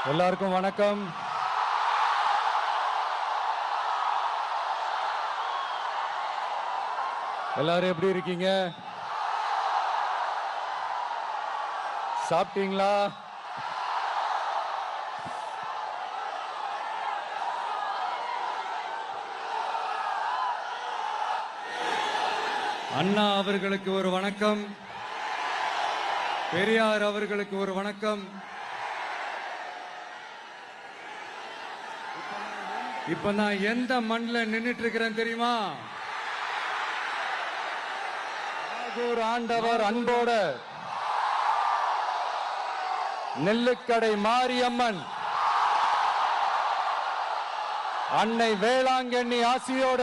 எல்லாருக்கும் வணக்கம். எல்லாரும் எப்படி இருக்கீங்க? சாப்பிட்டீங்களா? அண்ணா அவர்களுக்கு ஒரு வணக்கம், பெரியார் அவர்களுக்கு ஒரு வணக்கம். இப்ப நான் எந்த மண்ணில் நின்னுட்டு இருக்கிறேன் தெரியுமா? நாகூர் ஆண்டவர் அன்போட நெல்லுக்கடை மாரியம்மன் அன்னை வேளாங்கண்ணி ஆசியோட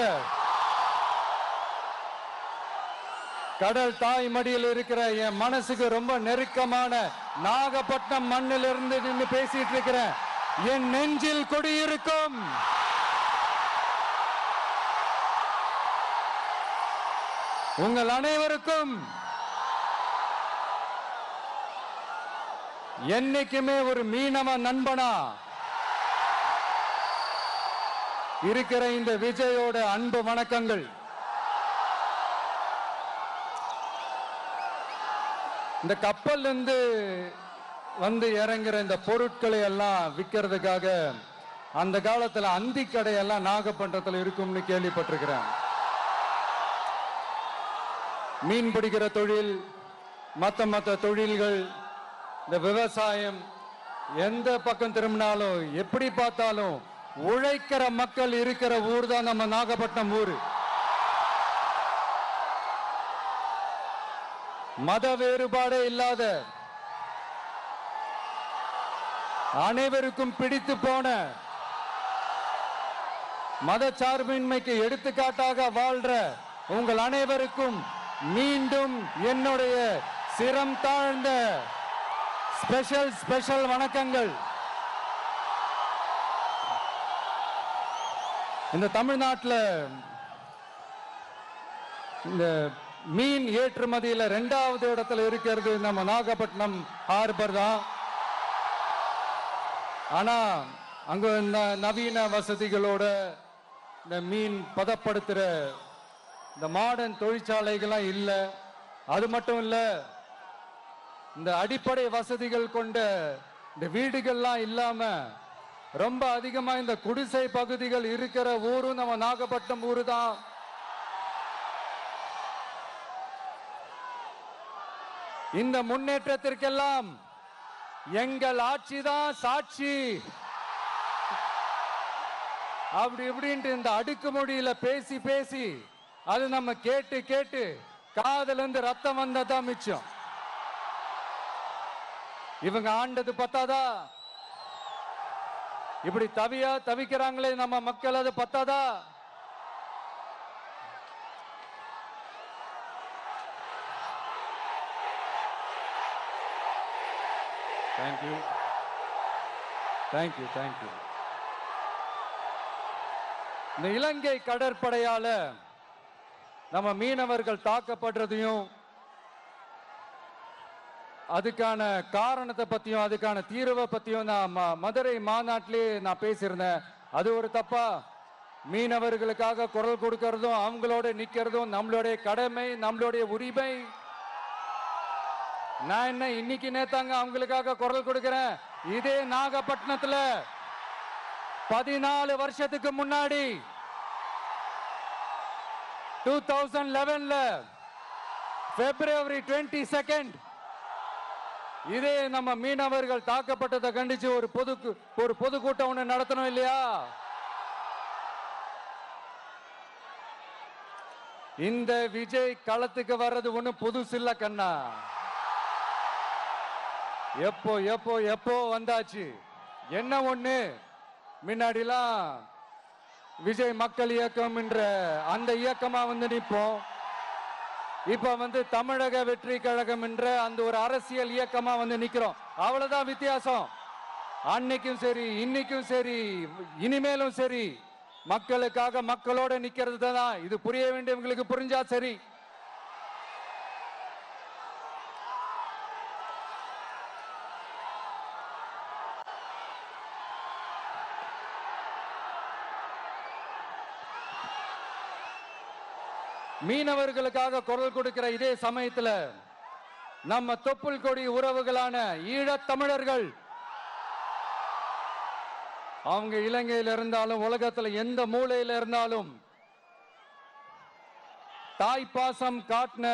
கடல் தாய் மடியில் இருக்கிற என் மனசுக்கு ரொம்ப நெருக்கமான நாகப்பட்டினம் மண்ணில் இருந்து நின்று பேசிட்டு இருக்கிறேன். என் நெஞ்சில் குடியிருக்கும் உங்கள் அனைவருக்கும் என்னைக்குமே ஒரு மீனவ நண்பனா இருக்கிற இந்த விஜயோட அன்பு வணக்கங்கள். இந்த கப்பல் இருந்து வந்து இறங்குற இந்த பொருட்களை எல்லாம் விற்கிறதுக்காக அந்த காலத்துல அந்தி கடையெல்லாம் நாகப்பட்டினத்தில் இருக்கும்னு கேள்விப்பட்டிருக்கிறேன். மீன் பிடிக்கிற தொழில், மற்ற தொழில்கள், இந்த விவசாயம், எந்த பக்கம் திரும்பினாலும் எப்படி பார்த்தாலும் உழைக்கிற மக்கள் இருக்கிற ஊர் தான் நம்ம நாகப்பட்டினம் ஊர். மத வேறுபாடே இல்லாத, அனைவருக்கும் பிடித்து போன, மத சார்பின்மைக்கு எடுத்துக்காட்டாக வாழ்ற உங்கள் அனைவருக்கும் மீண்டும் என்னுடைய சிரம் தாழ்ந்த ஸ்பெஷல் வணக்கங்கள். இந்த தமிழ்நாட்டில் இந்த மீன் ஏற்றுமதியில் 2வது இடத்துல இருக்கிறது நம்ம நாகப்பட்டினம் ஹார்பர் தான். ஆனா அங்க நவீன வசதிகளோட இந்த மீன் பதப்படுத்துற இந்த மாடர்ன் தொழிற்சாலைகள்லாம் இல்லை. அது மட்டும் இல்ல, இந்த அடிப்படை வசதிகள் கொண்ட இந்த வீடுகள்லாம் இல்லாம ரொம்ப அதிகமா இந்த குடிசை பகுதிகள் இருக்கிற ஊரும் நம்ம நாகப்பட்டினம் ஊரு தான். இந்த முன்னேற்றத்திற்கெல்லாம் எங்கள் ஆட்சி தான் சாட்சி. அப்படி இப்படின்ட்டு இந்த அடுக்குமொழியில பேசி அது நம்ம கேட்டு காதுல இருந்து ரத்தம் வந்ததா மிச்சம். இவங்க ஆண்டது பத்தாதா? இப்படி தவிக்கிறாங்களே நம்ம மக்கள், அது பத்தாதா? தேங்க்யூ. இந்த இலங்கை கடற்படையால நம்ம மீனவர்கள் தாக்கப்படுறதையும், அதுக்கான காரணத்தை பத்தியும் அதுக்கான தீர்வை பத்தியும் நான் மதுரை மாநாட்டிலே நான் பேசியிருந்தேன். அது ஒரு தப்பா? மீனவர்களுக்காக குரல் கொடுக்கறதும் அவங்களோட நிக்கிறதும் நம்மளுடைய கடமை, நம்மளுடைய உரிமை. நான் என்ன இன்னைக்கு நேத்தாங்க அவங்களுக்காக குரல் கொடுக்கிறேன். இதே நாகப்பட்டினத்துல 14 வருஷத்துக்கு முன்னாடி 2011 February 22 இதே நம்ம மீனவர்கள் தாக்கப்பட்டதை கண்டிச்சு ஒரு பொதுக்கூட்டம் ஒண்ணு நடத்தணும் இல்லையா? இந்த விஜய் களத்துக்கு வர்றது ஒண்ணு புதுசு இல்ல கண்ணா. எப்போ வந்தாச்சு. என்ன ஒண்ணு, முன்னாடிலாம் விஜய் மக்கள் இயக்கம் என்ற அந்த இயக்கமா வந்து நிற்போம். இப்ப தமிழக வெற்றி கழகம் என்ற அந்த ஒரு அரசியல் இயக்கமா வந்து நிக்கிறோம். அவ்வளவுதான் வித்தியாசம். அன்னைக்கும் சரி, இன்னைக்கும் சரி, இனிமேலும் சரி, மக்களுக்காக மக்களோட நிக்கிறது தான். இது புரிய வேண்டியவங்களுக்கு புரிஞ்சா சரி. மீனவர்களுக்காக குரல் கொடுக்கிற இதே சமயத்துல நம்ம தொப்புள் கொடி உறவுகளான ஈழத் தமிழர்கள், அவங்க இலங்கையில் இருந்தாலும் உலகத்துல எந்த மூலையில இருந்தாலும் தாய் பாசம் காட்டின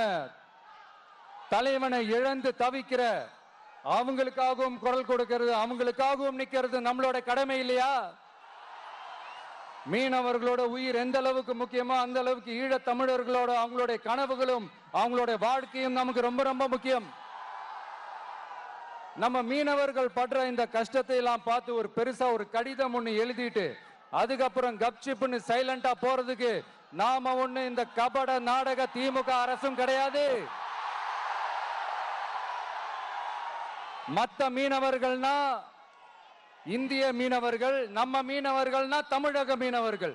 தலைவனை இழந்து தவிக்கிற அவங்களுக்காகவும் குரல் கொடுக்கிறது, அவங்களுக்காகவும் நிக்கிறது நம்மளோட கடமை இல்லையா? மீனவர்களோட உயிர் எந்த அளவுக்கு முக்கியமோ அந்த அளவுக்கு ஈழத் தமிழர்களோட அவங்களுடைய கனவுகளும் அவங்களுடைய வாழ்க்கையும் நமக்கு ரொம்ப ரொம்ப முக்கியம். நம்ம மீனவர்கள் படுற இந்த கஷ்டத்தை எல்லாம் பார்த்து ஒரு பெருசா ஒரு கடிதம் ஒண்ணு எழுதிட்டு அதுக்கப்புறம் கப்சிப்னு சைலண்டா போறதுக்கு நாம ஒண்ணு இந்த கபட நாடக திமுக அரசும் கிடையாது. மத்த மீனவர்கள்னா இந்திய மீனவர்கள், நம்ம மீனவர்கள்னா தமிழக மீனவர்கள்,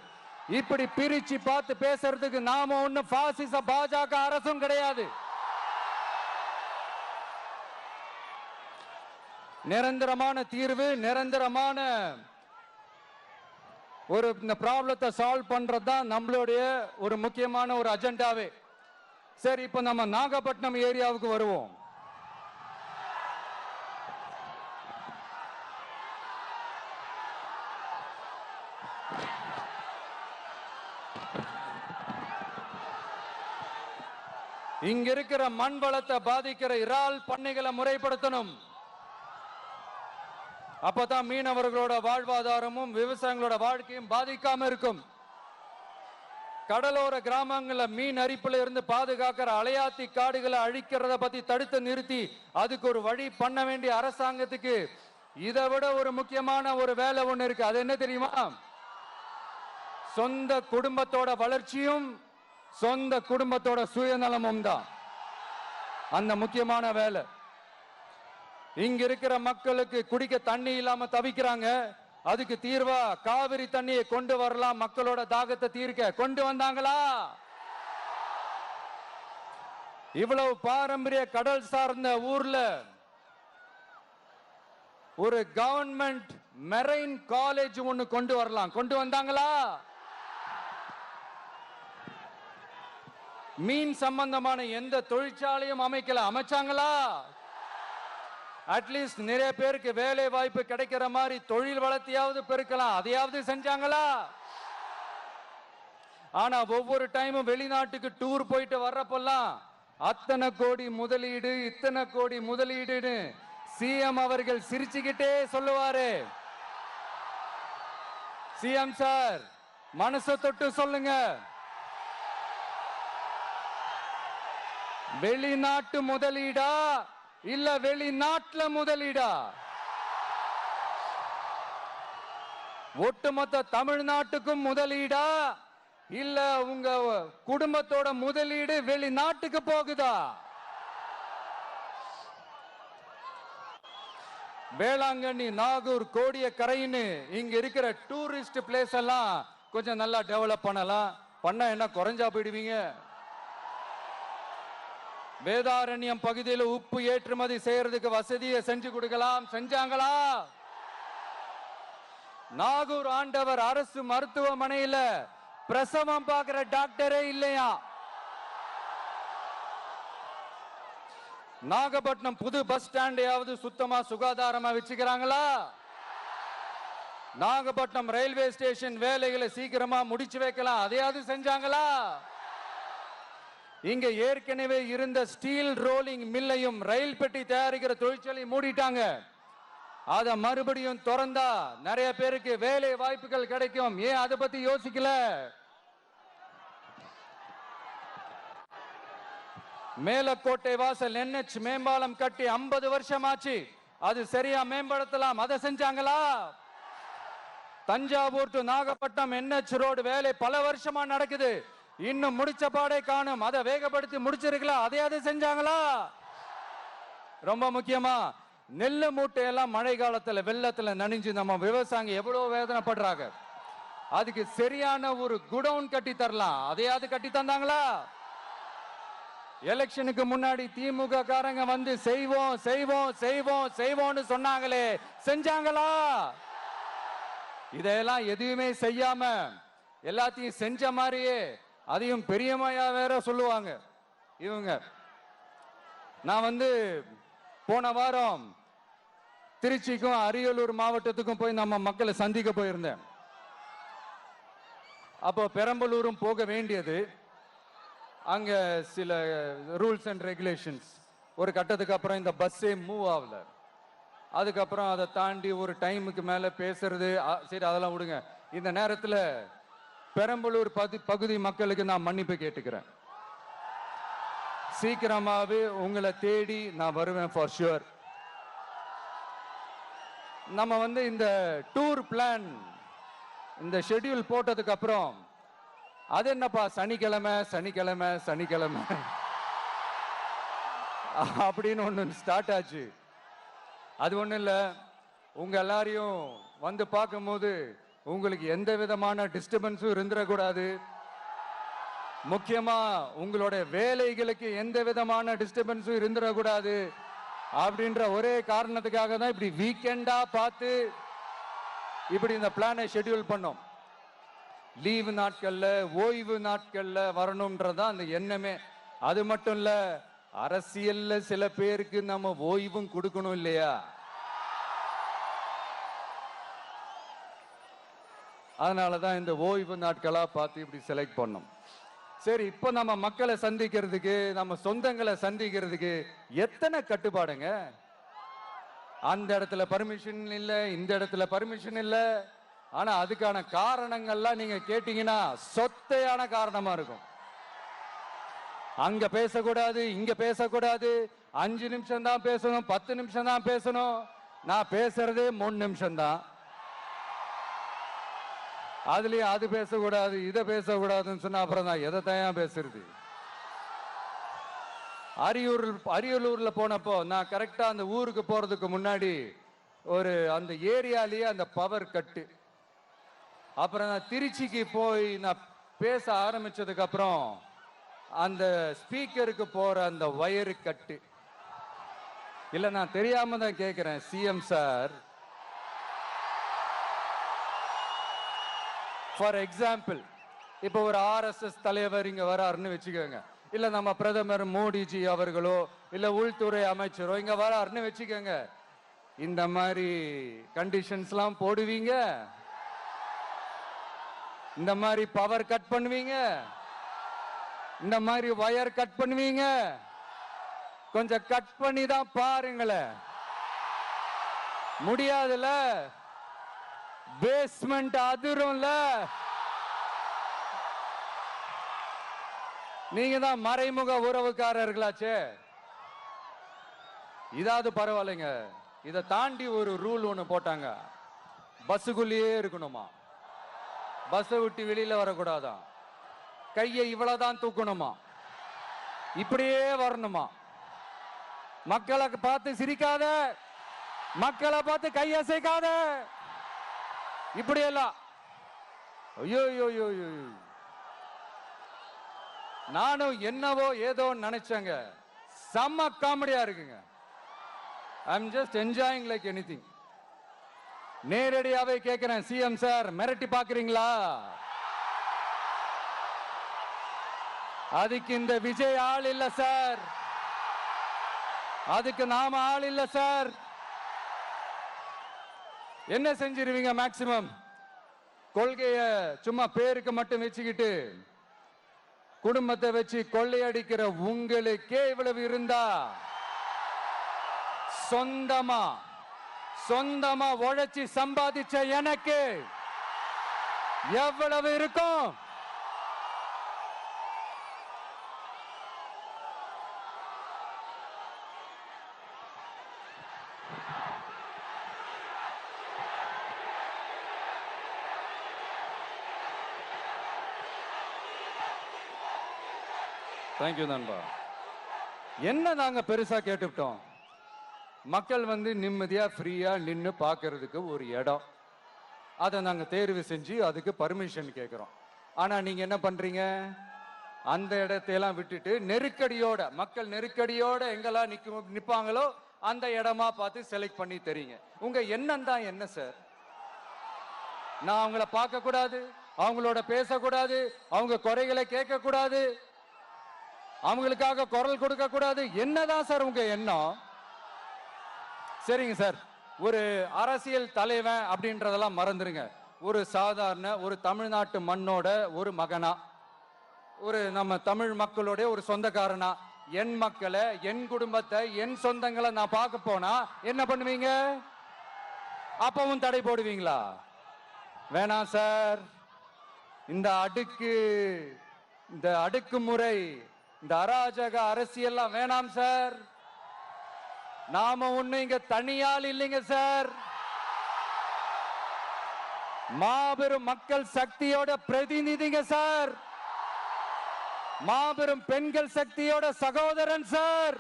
இப்படி பிரிச்சு பார்த்து பேசுறதுக்கு நாம ஒண்ணு பாசிச பாஜக அரசும் கிடையாது. நிரந்தரமான தீர்வு, நிரந்தரமான ஒரு இந்த ப்ராப்ளத்தை சால்வ் பண்றதுதான் நம்மளுடைய ஒரு முக்கியமான ஒரு அஜெண்டாவே. சரி, இப்ப நம்ம நாகப்பட்டினம் ஏரியாவுக்கு வருவோம். இங்க இருக்கிற மண் வளத்தை பாதிக்கிற இறால் பண்ணைகளை முறைப்படுத்தணும். அப்பதான் மீனவர்களோட வாழ்வாதாரமும் விவசாயிகளோட வாழ்க்கையும் பாதிக்காம இருக்கும். கடலோர கிராமங்கள்ல மீன் அரிப்புல இருந்து பாதுகாக்கிற அலையாத்தி காடுகளை அழிக்கிறத பத்தி தடுத்து நிறுத்தி அதுக்கு ஒரு வழி பண்ண வேண்டிய அரசாங்கத்துக்கு இதை விட ஒரு முக்கியமான ஒரு வேலை ஒண்ணு இருக்கு. அது என்ன தெரியுமா? சொந்த குடும்பத்தோட வளர்ச்சியும் சொந்த குடும்பத்தோட சுயநலமும் தான் அந்த முக்கியமான வேலை. இங்க இருக்கிற மக்களுக்கு குடிக்க தண்ணி இல்லாம தவிக்கிறாங்க. அதுக்கு தீர்வா காவிரி தண்ணியை கொண்டு வரலாம், மக்களோட தாகத்தை தீர்க்க. கொண்டு வந்தாங்களா? இவ்வளவு பாரம்பரிய கடல் சார்ந்த ஊர்ல ஒரு கவர்மெண்ட் மெரைன் காலேஜ் ஒன்னு கொண்டு வரலாம். கொண்டு வந்தாங்களா? மீன் சம்பந்தமான எந்த தொழிற்சாலையும் அமைக்கல. அமைச்சாங்களா? அட்லீஸ்ட் நிறைய பேருக்கு வேலை வாய்ப்பு கிடைக்கிற மாதிரி தொழில் வளர்த்தியாவது பெருக்கலாம், அதையாவது செஞ்சாங்களா? ஆனா ஒவ்வொரு டைமும் வெளிநாட்டுக்கு டூர் போயிட்டு வர்றப்பெல்லாம் அத்தனை கோடி முதலீடு, இத்தனை கோடி முதலீடுன்னு சிஎம் அவர்கள் சிரிச்சுக்கிட்டே சொல்லுவாரு. சிஎம் சார், மனசை தொட்டு சொல்லுங்க, வெளிநாட்டு முதலீடா இல்ல வெளிநாட்டுல முதலீடா? ஒட்டுமொத்த தமிழ்நாட்டுக்கும் முதலீடா இல்ல உங்க குடும்பத்தோட முதலீடு வெளிநாட்டுக்கு போகுதா? வேளாங்கண்ணி, நாகூர், கோடியக்கரைன்னு இங்க இருக்கிற டூரிஸ்ட் பிளேஸ் எல்லாம் கொஞ்சம் நல்லா டெவலப் பண்ணலாம். பண்ண என்ன குறைஞ்சா போயிடுவீங்க? வேதாரண்யம் பகுதியில் உப்பு ஏற்றுமதி செய்யறதுக்கு வசதியை செஞ்சு கொடுக்கலாம். செஞ்சாங்களா? நாகூர் ஆண்டவர் அரசு மருத்துவமனையில பிரசவம் பார்க்கிற டாக்டரே இல்லையா? நாகப்பட்டினம் புது பஸ் ஸ்டாண்டையாவது சுத்தமா சுகாதாரமா வச்சுக்கிறாங்களா? நாகப்பட்டினம் ரயில்வே ஸ்டேஷன் வேலைகளை சீக்கிரமா முடிச்சு வைக்கலாம், அதையாவது செஞ்சாங்களா? இங்க ஏற்கனவே இருந்த ஸ்டீல் ரோலிங் மில்லையும் ரயில் பெட்டி தயாரிக்கிற தொழிற்சாலை மூடிட்டாங்க. அத மறுபடியும் திறந்தா நிறைய பேருக்கு வேலை வாய்ப்புகள் கிடைக்கும். ஏன் அதை பத்தி யோசிக்கல? மேலக்கோட்டை வாசல் NH மேம்பாலம் கட்டி 50 வருஷம் ஆச்சு. அது சரியா மேம்படுத்தலாம், அதை செஞ்சாங்களா? Thanjavur to Nagapattinam NH road வேலை பல வருஷமா நடக்குது, இன்னும் முடிச்ச பாடே காணும். அதை வேகப்படுத்தி முடிச்சிருக்கலாம், அதையாவது செஞ்சாங்களா? ரொம்ப முக்கியமா நெல்லு மூட்டையெல்லாம் மழை காலத்துல வெள்ளத்துல நனைஞ்சு நம்ம விவசாயிங்க எவ்வளவு வேதனைப்படுறாங்க. அதுக்கு சரியான ஒரு குடவுன் கட்டி தரலாம், அதையாவது கட்டி தந்தாங்களா? எலெக்ஷனுக்கு முன்னாடி திமுக காரங்க வந்து செய்வோம் செய்வோம் செய்வோம் செய்வோம்னு சொன்னாங்களே, செஞ்சாங்களா? இதெல்லாம் எதுவுமே செய்யாம எல்லாத்தையும் செஞ்ச மாதிரியே அதையும் பெரியமையா வேற சொல்லுவாங்க இவங்க. நான் போன வாரம் திருச்சிக்கும் அரியலூர் மாவட்டத்துக்கும் போய் நம்ம மக்களை சந்திக்க போயிருந்தேன். அப்போ பெரம்பலூரும் போக வேண்டியது. அங்க சில ரூல்ஸ் அண்ட் ரெகுலேஷன்ஸ், ஒரு கட்டத்துக்கு அப்புறம் இந்த பஸ்ஸே மூவ் ஆகல. அதுக்கப்புறம் அதை தாண்டி ஒரு டைமுக்கு மேல பேசுறது, சரி அதெல்லாம் விடுங்க. இந்த நேரத்தில் பெரம்பலூர் பகுதி மக்களுக்கு நான் மன்னிப்பு கேட்டுக்கிறேன். சீக்கிரமாவே உங்களை தேடி நான் வருவேன் ஃபார் ஷுவர். நம்ம இந்த டூர் பிளான், இந்த ஷெட்யூல் போட்டதுக்கு அப்புறம் அது என்னப்பா சனிக்கிழமை சனிக்கிழமை சனிக்கிழமை அப்படின்னு ஒன்று ஸ்டார்ட் ஆச்சு. அது ஒன்றும் இல்லை, உங்க எல்லாரையும் பார்க்கும்போது உங்களுக்கு எந்த விதமான டிஸ்டர்பன்ஸும் இருந்துடக்கூடாது. முக்கியமா உங்களோட வேலைகளுக்கு எந்த விதமான டிஸ்டர்பன்ஸும் இருந்துடக்கூடாது அப்படின்ற ஒரே காரணத்துக்காக தான் இப்படி வீக்கெண்டா பார்த்து இப்படி இந்த பிளானை ஷெட்யூல் பண்ணோம். லீவு நாட்கள்ல, ஓய்வு நாட்கள்ல வரணும்ன்றதான் அந்த எண்ணமே. அது மட்டும் இல்ல, அரசியல்ல சில பேருக்கு நம்ம ஓய்வும் கொடுக்கணும் இல்லையா? அதனாலதான் இந்த ஓய்வு நாட்களா பார்த்து இப்படி செலக்ட் பண்ணோம். சரி, இப்போ நம்ம மக்களை சந்திக்கிறதுக்கு, நம்ம சொந்தங்களை சந்திக்கிறதுக்கு எத்தனை கட்டுப்பாடுங்க. அந்த இடத்துல பர்மிஷன் இல்ல, இந்த இடத்துல பர்மிஷன் இல்ல. ஆனா அதுக்கான காரணங்கள்லாம் நீங்க கேட்டீங்கன்னா சொத்தையான காரணமா இருக்கும். அங்க பேசக்கூடாது, இங்க பேசக்கூடாது, 5 நிமிஷம் தான் பேசணும், 10 நிமிஷம் தான் பேசணும். நான் பேசுறதே 3 நிமிஷம் தான். அதுலயும் அது பேசக்கூடாது, இதை பேசக்கூடாதுன்னு சொன்னா அப்புறம் நான் எதை தான் பேசுறது? அரியலூர்ல போனப்போ நான் கரெக்டா அந்த ஊருக்கு போறதுக்கு முன்னாடி அந்த ஏரியாலேயே அந்த பவர் கட்டு. அப்புறம் நான் திருச்சிக்கு போய் நான் பேச ஆரம்பிச்சதுக்கு அப்புறம் அந்த ஸ்பீக்கருக்கு போற அந்த வயரு கட்டு. இல்ல, நான் தெரியாம தான் கேட்கிறேன் சிஎம் சார். ஃபார் எக்ஸாம்பிள், இப்போ ஒரு RSS தலைவர் இங்க வராருன்னு வச்சுக்கோங்க, இல்ல நம்ம பிரதமர் மோடிஜி அவர்களோ இல்ல உள்துறை அமைச்சரோ இங்க வராருன்னு வச்சுக்கோங்க. இந்த மாதிரி கண்டிஷன்ஸ்லாம் போடுவீங்க, இந்த மாதிரி பவர் கட் பண்ணுவீங்க, இந்த மாதிரி வயர் கட் பண்ணுவீங்க. கொஞ்சம் கட் பண்ணி தான் பாருங்களேன். முடியாதுல, பேஸ்மெண்ட் அதிரும்ல. நீங்க தான் மறைமுக உறவுக்காரர்களாச்சே. இதாவது பரவாயில்லைங்க. இதை தாண்டி ஒரு ரூல் ஒண்ணு போட்டாங்க, பஸ்ஸுக்குள்ளேயே இருக்கணுமா, பஸ்ஸை விட்டு வெளியில வரக்கூடாதான், கையை இவ்வளவுதான் தூக்கணுமா, இப்படியே வரணுமா, மக்களை பார்த்து சிரிக்காத, மக்களை பார்த்து கையசைக்காத, இப்படியெல்லாம். ஐயோ ஐயோ ஐயோ, நானும் என்னவோ ஏதோ நினைச்சேங்க. செம்ம காமெடியா இருக்குங்க. I am just enjoying like anything. நேரடியாவே கேட்கிறேன், சிஎம் சார் மிரட்டி பாக்குறீங்களா? அதுக்கு இந்த விஜய் ஆள் இல்ல சார், அதுக்கு நாம ஆள் இல்ல சார். என்ன செஞ்சிருவீங்க? மேக்சிமம் கொள்கைய சும்மா பேருக்கு மட்டும் வச்சுக்கிட்டு குடும்பத்தை வச்சு கொள்ளையடிக்கிற உங்களுக்கே இவ்வளவு இருந்தா, சொந்தமா உழைச்சி சம்பாதிச்ச எனக்கு எவ்வளவு இருக்கும்? தேங்க்யூ நண்பா. என்ன நாங்க பெருசா கேட்டுவிட்டோம்? மக்கள் நிம்மதியா ஃப்ரீயா நின்று பார்க்கறதுக்கு ஒரு இடம், அதை நாங்க தேர்வு செஞ்சு அதுக்கு பர்மிஷன் கேட்கிறோம். ஆனா நீங்க என்ன பண்றீங்க? அந்த இடத்தையெல்லாம் விட்டுட்டு நெருக்கடியோட, மக்கள் நெருக்கடியோட எங்கெல்லாம் நிப்பாங்களோ அந்த இடமா பார்த்து செலக்ட் பண்ணி தரீங்க. உங்க எண்ணம் தான் என்ன சார்? நான் அவங்கள பார்க்க கூடாது, அவங்களோட பேசக்கூடாது, அவங்க குறைகளை கேட்க கூடாது, அவங்களுக்காக குரல் கொடுக்க கூடாது. என்னதான் சார் உங்க எண்ணம்? சரிங்க சார், ஒரு அரசியல் தலைவன் அப்படின்றதெல்லாம் மறந்துருங்க. ஒரு சாதாரண ஒரு தமிழ்நாட்டு மண்ணோட ஒரு மகனா, ஒரு நம்ம தமிழ் மக்களுடைய ஒரு சொந்தக்காரனா, என் மக்களை, என் குடும்பத்தை, என் சொந்தங்களை நான் பார்க்க போனா என்ன பண்ணுவீங்க? அப்பவும் தடை போடுவீங்களா? வேணாம் சார். இந்த அடுக்குமுறை, இந்த அராஜக அரசியல்லாம் வேணாம் சார். நாம ஒண்ணு இங்க தனியால் இல்லைங்க சார், மாபெரும் மக்கள் சக்தியோட பிரதிநிதிங்க சார், மாபெரும் பெண்கள் சக்தியோட சகோதரன் சார்,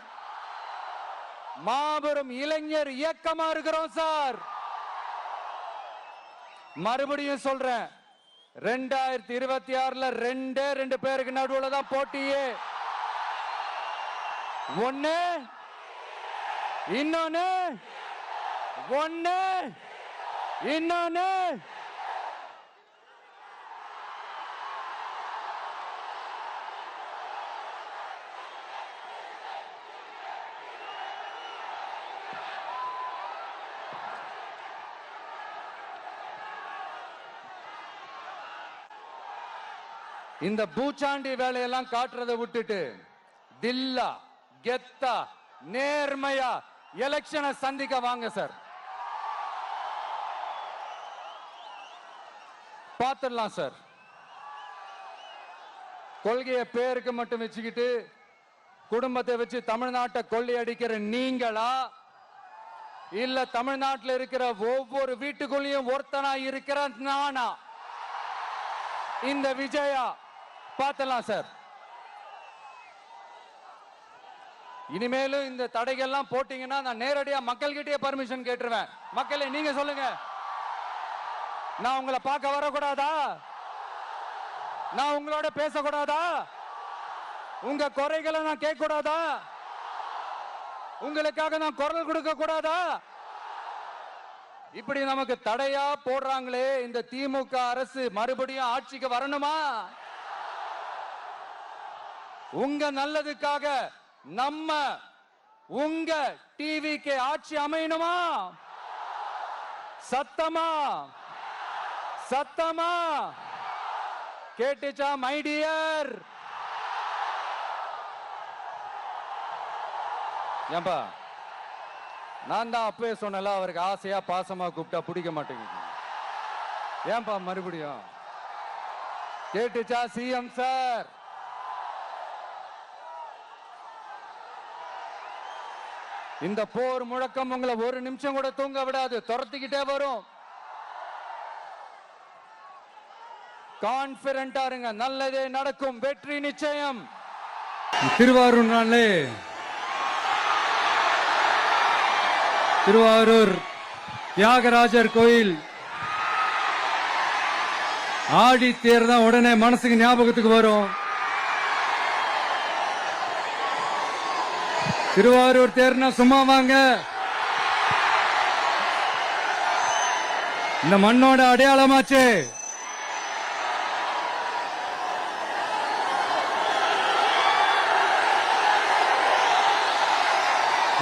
மாபெரும் இளைஞர் இயக்கமா இருக்கிறோம் சார். மறுபடியும் சொல்றேன், 2026 ரெண்டு பேருக்கு நடுவுல தான் போட்டியே. ஒண்ணு இன்னொன்னு இந்த பூச்சாண்டி வேலையெல்லாம் காட்டுறதை விட்டுட்டு தில்லா கெத்தா நேர்மையா எலெக்ஷனை சந்திக்க வாங்க சார். பார்த்துடலாம் சார். கொள்கையை பேருக்கு மட்டும் வச்சுக்கிட்டு குடும்பத்தை வச்சு தமிழ்நாட்டை கொள்ளையடிக்கிற நீங்களா, இல்ல தமிழ்நாட்டில் இருக்கிற ஒவ்வொரு வீட்டுக்குள்ளேயும் ஒருத்தனா இருக்கிற நானா, இந்த விஜயா? பார்த்துடலாம் சார். இனிமேலும் இந்த தடைகள்லாம் போட்டீங்கன்னா நான் நேரடியா மக்கள்கிட்டயே பர்மிஷன் கேட்டுருவேன். மக்களே நீங்க சொல்லுங்க, நான் உங்களை பார்க்க வரக்கூடாதா? நான் உங்களோட பேசக்கூடாதா? உங்க குறைகளை நான் கேட்க கூடாதா? உங்களுக்காக நான் குரல் கொடுக்க கூடாதா? இப்படி நமக்கு தடையா போடுறாங்களே, இந்த திமுக அரசு மறுபடியும் ஆட்சிக்கு வரணுமா? உங்க நல்லதுக்காக நம்ம உங்க டிவிக்கு ஆட்சி அமையணுமா? சத்தமா சத்தமா கேட்டுச்சா மை டியர்? ஏன்பா, நான் தான் அப்பவே சொன்னல, அவருக்கு ஆசையா பாசமா கூப்பிட்டா பிடிக்க மாட்டேங்குது. ஏன்பா மறுபடியும்? கேட்டுச்சா சிஎம் சார்? இந்த போர் முழக்கம் உங்களை ஒரு நிமிஷம் கூட தூங்க விடாது, துரத்திக்கிட்டே வரும். கான்பிடண்டா இருங்க, நல்லதே நடக்கும், வெற்றி நிச்சயம். திருவாரூர் நாளே திருவாரூர் தியாகராஜர் கோயில் ஆடி தேர் தான் உடனே மனசுக்கு ஞாபகத்துக்கு வரும். திருவாரூர் தேர்னா சும்மா வாங்க, இந்த மண்ணோட அடையாளமாச்சு.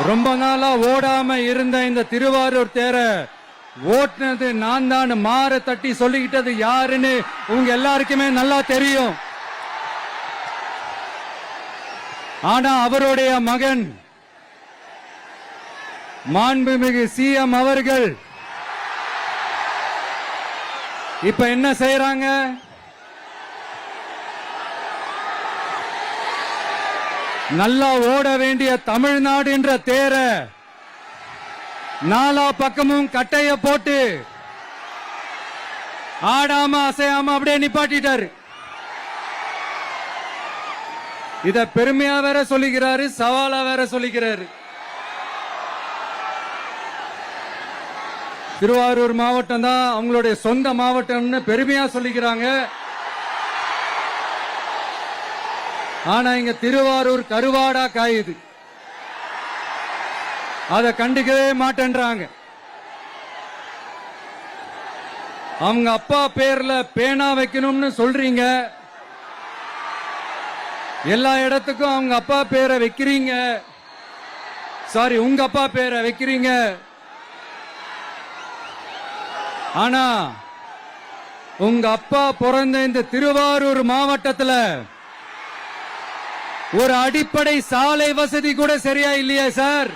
ரொம்ப நாளா ஓடாம இருந்த இந்த திருவாரூர் தேர ஓட்டுனது நான் தான், மாற தட்டி சொல்லிக்கிட்டது யாருன்னு உங்க எல்லாருக்குமே நல்லா தெரியும். ஆனா அவருடைய மகன் மாண்புமிகு சிஎம் அவர்கள் இப்ப என்ன செய்யறாங்க? நல்லா ஓட வேண்டிய தமிழ்நாடு என்ற தேர நாலா பக்கமும் கட்டைய போட்டு ஆடாம அசையாம அப்படியே நிப்பாட்டிட்டாரு. இத பெருமையா வேற சொல்லிக்கிறாரு, சவாலா வேற சொல்லிக்கிறாரு. திருவாரூர் மாவட்டம் தான் அவங்களுடைய சொந்த மாவட்டம்னு பெருமையா சொல்லிக்கிறாங்க. ஆனா இங்க திருவாரூர் கருவாடா காயுது, அத கண்டுக்கவே மாட்டேன்றாங்க. அவங்க அப்பா பேர்ல பேனா வைக்கணும்னு சொல்றீங்க. எல்லா இடத்துக்கும் அவங்க அப்பா பேரை வைக்கிறீங்க. சாரி, உங்க அப்பா பேரை வைக்கிறீங்க. ஆனா உங்க அப்பா பிறந்த இந்த திருவாரூர் மாவட்டத்துல ஒரு அடிப்படை சாலை வசதி கூட சரியா இல்லையா சார்?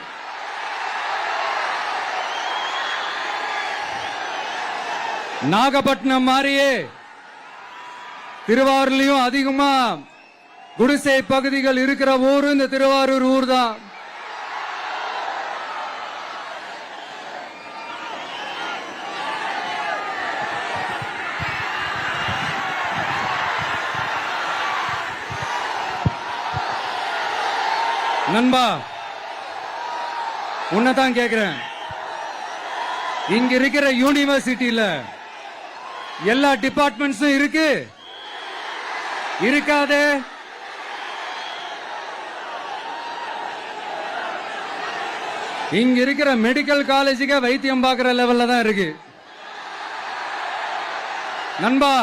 நாகப்பட்டினம் மாதிரியே திருவாரூர்லயும் அதிகமா குடிசை பகுதிகள் இருக்கிற ஊர் இந்த திருவாரூர் ஊர் தான். நண்பா, உன்னதான் கேக்குறேன், இங்க இருக்கிற யூனிவர்சிட்டியில எல்லா டிபார்ட்மெண்ட்ஸும் இருக்கு இருக்காதே? இங்க இருக்கிற மெடிக்கல் காலேஜுக்கு வைத்தியம் பார்க்கிற லெவல்ல தான் இருக்கு. நண்பா,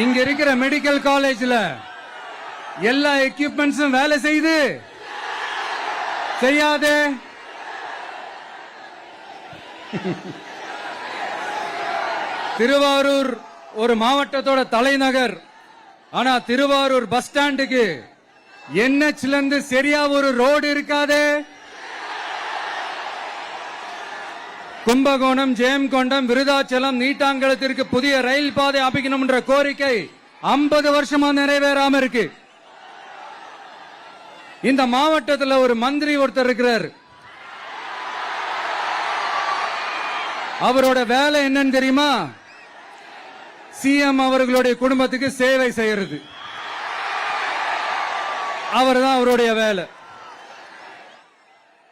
இங்க இருக்கிற மெடிக்கல் காலேஜ்ல எல்லா எக்யூப்மெண்ட்ஸும் வேலை செய்து செய்யாதே? திருவாரூர் ஒரு மாவட்டத்தோட தலைநகர். ஆனா திருவாரூர் பஸ் ஸ்டாண்டுக்கு NHல இருந்து சரியா ஒரு ரோடு இருக்காதே? கும்பகோணம், ஜெயங்கொண்டம், விருதாச்சலம், நீட்டாங்கலத்திற்கு புதிய ரயில் பாதை அமைக்கணும் என்ற கோரிக்கை 50 வருஷமா நிறைவேறாம இருக்கு. இந்த மாவட்டத்தில் ஒரு மந்திரி ஒருத்தர் இருக்கிறார். அவரோட வேலை என்னன்னு தெரியுமா? சிஎம் அவர்களுடைய குடும்பத்துக்கு சேவை செய்யறது. அவர் தான் அவருடைய வேலை.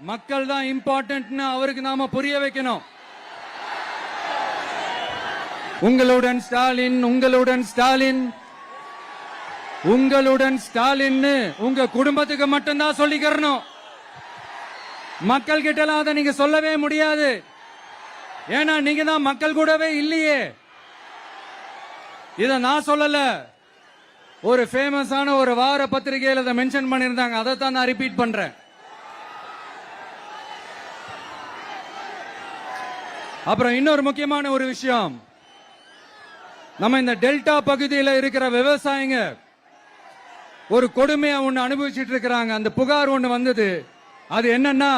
மக்கள் தான் இம்பார்ட்டன்ட்னு அவருக்கு நாம புரிய வைக்கணும். உங்களுடன் ஸ்டாலின், உங்களுடன் ஸ்டாலின், உங்களுடன் ஸ்டாலின் உங்க குடும்பத்துக்கு மட்டும்தான் சொல்லிக்கிறணும். மக்கள் கிட்ட அதை நீங்க சொல்லவே முடியாது. ஏன்னா நீங்க தான் மக்கள் கூடவே இல்லையே. இத நான் சொல்லல, ஒரு ஃபேமஸான ஒரு வார பத்திரிகையில் அதை மென்ஷன் பண்ணியிருந்தாங்க. அதைத்தான் நான் ரிப்பீட் பண்றேன். அப்புறம் இன்னொரு முக்கியமான ஒரு விஷயம், நம்ம இந்த டெல்டா பகுதியில் இருக்கிற விவசாயிங்க ஒரு கொடுமையா ஒண்ணு அனுபவிச்சுட்டு இருக்கிறாங்க. அந்த புகார் ஒண்ணு வந்தது. அது என்னன்னா,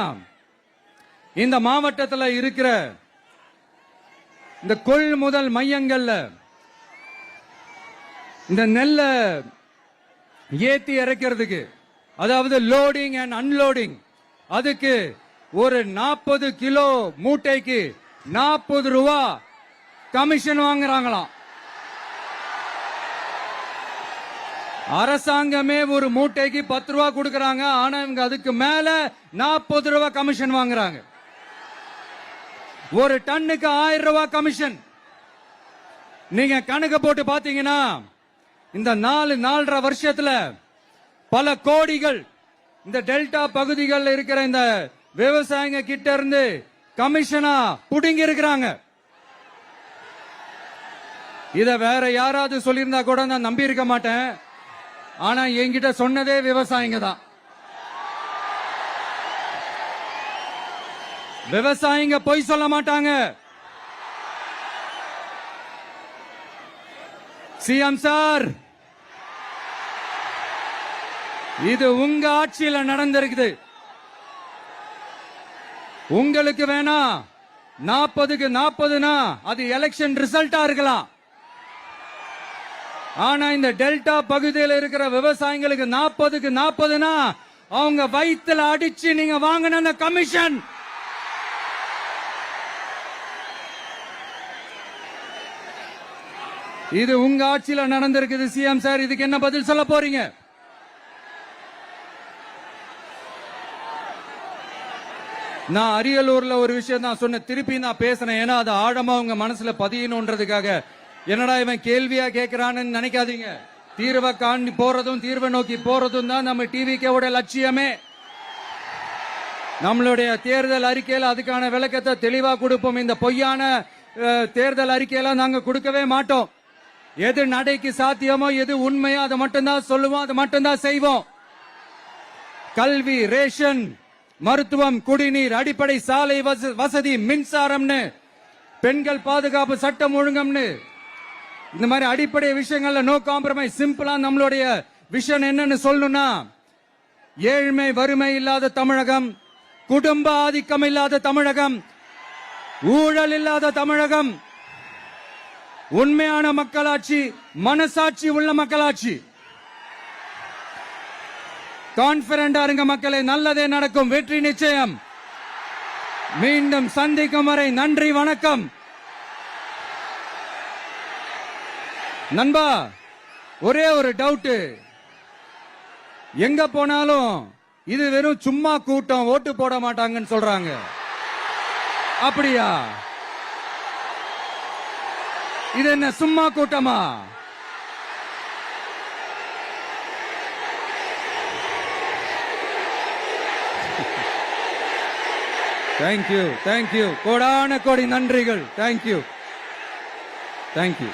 இந்த மாவட்டத்தில் இருக்கிற இந்த கொள்முதல் மையங்கள்ல இந்த நெல்ல ஏத்தி இறக்கிறதுக்கு, அதாவது லோடிங் அண்ட் அன்லோடிங், அதுக்கு ஒரு 40 கிலோ மூட்டைக்கு 40 ரூபா கமிஷன் வாங்குறாங்களாம். அரசாங்கமே ஒரு மூட்டைக்கு 10 ரூபா கொடுக்கறாங்க. ஆனா இவங்க அதுக்கு மேல 40 ரூபா கமிஷன் வாங்குறாங்க. ஒரு டன்னுக்கு 1000 ரூபாய் கமிஷன். நீங்க கணக்கு போட்டு பாத்தீங்கன்னா இந்த 4.5 வருஷத்துல பல கோடிகள் இந்த டெல்டா பகுதிகளில் இருக்கிற இந்த விவசாயிங்க கிட்ட இருந்து கமிஷனா புடுங்கி இருக்கிறாங்க. இத வேற யாராவது சொல்லியிருந்தா கூட நான் நம்பி இருக்க மாட்டேன். ஆனா என்கிட்ட சொன்னதே விவசாயிங்க தான். விவசாயிங்க பொய் சொல்ல மாட்டாங்க. சிஎம் சார், இது உங்க ஆட்சியில் நடந்திருக்குது. உங்களுக்கு வேணா 40க்கு 40னா அது எலெக்ஷன் ரிசல்ட்டா இருக்கலாம். ஆனா இந்த டெல்டா பகுதியில் இருக்கிற விவசாயிகளுக்கு 40க்கு 40னா அவங்க வயிற்றுல அடிச்சு நீங்க வாங்கின அந்த கமிஷன். இது உங்க ஆட்சியில நடந்திருக்குது. சிஎம் சார், இதுக்கு என்ன பதில் சொல்ல போறீங்க? நான் அரியலூர்ல ஒரு விஷயம் தான் சொன்ன, திருப்பி நான் பேசுறேன். ஏன்னா அது ஆழமா உங்க மனசுல பதியணும்ன்றதுக்காக. என்னடா இவன் கேள்வியா கேட்கிறான்னு நினைக்காதீங்க. தீர்வை காண்டி போறதும் தீர்வை நோக்கி போறதும் தான் நம்ம டிவிக்கோட லட்சியமே. நம்மளுடைய தேர்தல் அறிக்கையில அதுக்கான விளக்கத்தை தெளிவா கொடுப்போம். இந்த பொய்யான தேர்தல் அறிக்கையெல்லாம் நாங்க கொடுக்கவே மாட்டோம். எது நடைக்கு சாத்தியமோ எது உண்மையோ அதை மட்டும்தான் சொல்லுவோம், அதை மட்டும்தான் செய்வோம். கல்வி, ரேஷன், மருத்துவம், குடிநீர், அடிப்படை சாலை வசதி, மின்சாரம்னு, பெண்கள் பாதுகாப்பு, சட்டம் ஒழுங்கம்னு, இந்த மாதிரி அடிப்படை விஷயங்கள்ல நோ காம்ப்ரமைஸ். சிம்பிளா நம்மளுடைய விஷன் என்னன்னு சொல்லணும்னா, ஏழ்மை வறுமை இல்லாத தமிழகம், குடும்ப ஆதிக்கம் இல்லாத தமிழகம், ஊழல் இல்லாத தமிழகம், உண்மையான மக்களாட்சி, மனசாட்சி உள்ள மக்களாட்சி. கான்பிடண்டா இருங்க மக்களே, நல்லதே நடக்கும், வெற்றி நிச்சயம். மீண்டும் சந்திக்கும் வரை நன்றி, வணக்கம். நண்பா, ஒரே ஒரு டவுட், எங்க போனாலும் இது வெறும் சும்மா கூட்டம், ஓட்டு போட மாட்டாங்கன்னு சொல்றாங்க. அப்படியா? இது என்ன சும்மா கூட்டமா? தேங்க்யூ, தேங்க்யூ, கோடான கோடி நன்றிகள். Thank you, thank you.